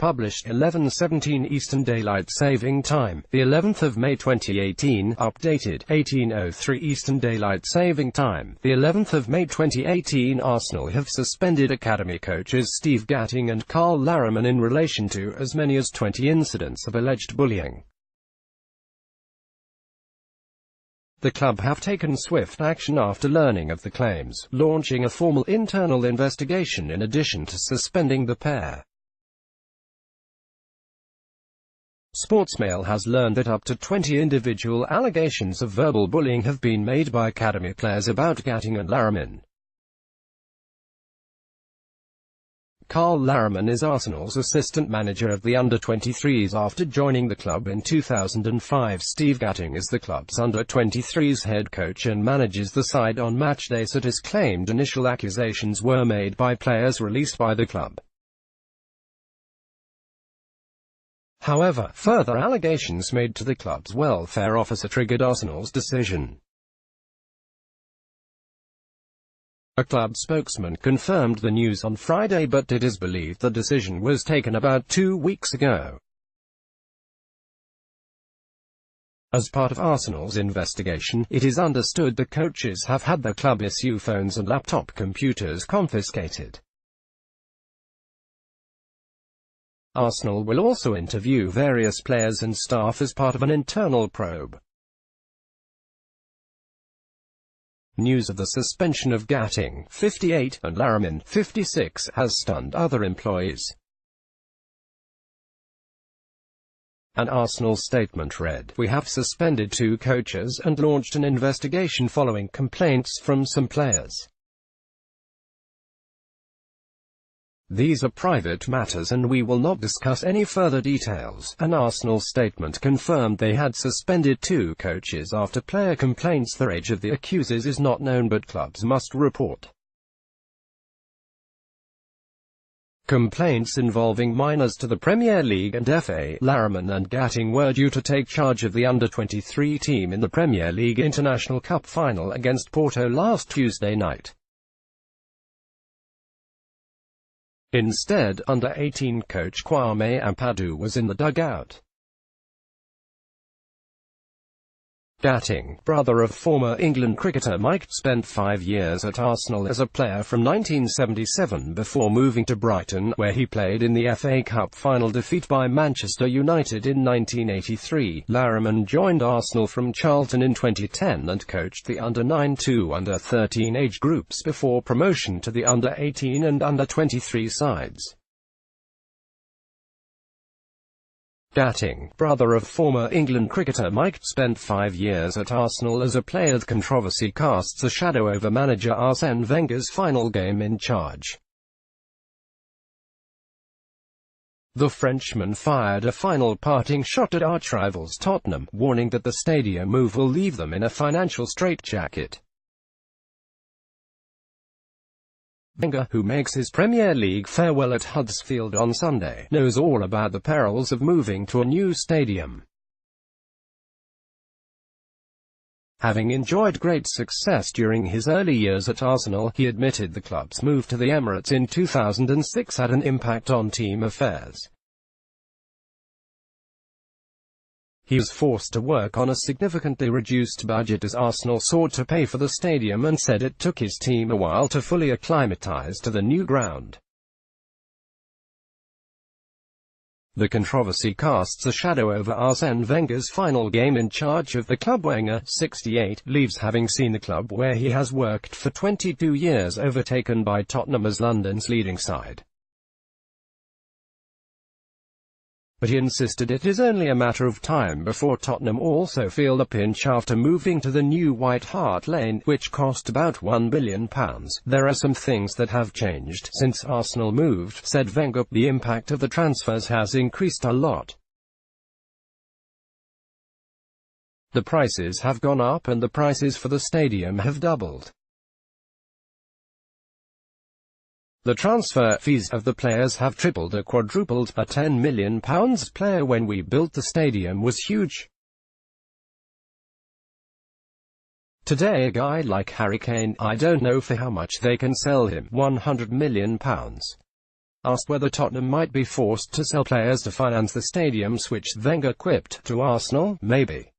published 11:17 Eastern Daylight Saving Time, the 11th of May 2018, updated 18:03 Eastern Daylight Saving Time, the 11th of May 2018. Arsenal have suspended academy coaches Steve Gatting and Carl Larriman in relation to as many as 20 incidents of alleged bullying. The club have taken swift action after learning of the claims, launching a formal internal investigation in addition to suspending the pair. Sportsmail has learned that up to 20 individual allegations of verbal bullying have been made by academy players about Gatting and Larriman. Carl Larriman is Arsenal's assistant manager of the under-23s after joining the club in 2005. Steve Gatting is the club's under-23s head coach and manages the side on match days. It is claimed initial accusations were made by players released by the club. However, further allegations made to the club's welfare officer triggered Arsenal's decision. A club spokesman confirmed the news on Friday, but it is believed the decision was taken about 2 weeks ago. As part of Arsenal's investigation, it is understood the coaches have had their club issue phones and laptop computers confiscated. Arsenal will also interview various players and staff as part of an internal probe. News of the suspension of Gatting, 58, and Larriman, 56, has stunned other employees. An Arsenal statement read, "We have suspended 2 coaches and launched an investigation following complaints from some players. These are private matters and we will not discuss any further details." An Arsenal statement confirmed they had suspended 2 coaches after player complaints. The age of the accusers is not known, but clubs must report complaints involving minors to the Premier League and FA. Larriman and Gatting were due to take charge of the under-23 team in the Premier League International Cup final against Porto last Tuesday night. Instead, under-18 coach Kwame Ampadu was in the dugout. Gatting, brother of former England cricketer Mike, spent 5 years at Arsenal as a player from 1977 before moving to Brighton, where he played in the FA Cup final defeat by Manchester United in 1983. Larriman joined Arsenal from Charlton in 2010 and coached the under-9 to under-13 age groups before promotion to the under-18 and under-23 sides. Gatting, brother of former England cricketer Mike, spent 5 years at Arsenal as a player. The controversy casts a shadow over manager Arsène Wenger's final game in charge. The Frenchman fired a final parting shot at arch-rivals Tottenham, warning that the stadium move will leave them in a financial straitjacket. Wenger, who makes his Premier League farewell at Huddersfield on Sunday, knows all about the perils of moving to a new stadium. Having enjoyed great success during his early years at Arsenal, he admitted the club's move to the Emirates in 2006 had an impact on team affairs. He was forced to work on a significantly reduced budget as Arsenal sought to pay for the stadium and said it took his team a while to fully acclimatise to the new ground. The controversy casts a shadow over Arsène Wenger's final game in charge of the club. Wenger, 68, leaves having seen the club where he has worked for 22 years overtaken by Tottenham as London's leading side. But he insisted it is only a matter of time before Tottenham also feel the pinch after moving to the new White Hart Lane, which cost about £1 billion. "There are some things that have changed since Arsenal moved," said Wenger. "The impact of the transfers has increased a lot. The prices have gone up and the prices for the stadium have doubled. The transfer fees of the players have tripled or quadrupled. A £10 million player when we built the stadium was huge. Today a guy like Harry Kane, I don't know for how much they can sell him, £100 million. Asked whether Tottenham might be forced to sell players to finance the stadium switch Wenger quipped, "To Arsenal, maybe.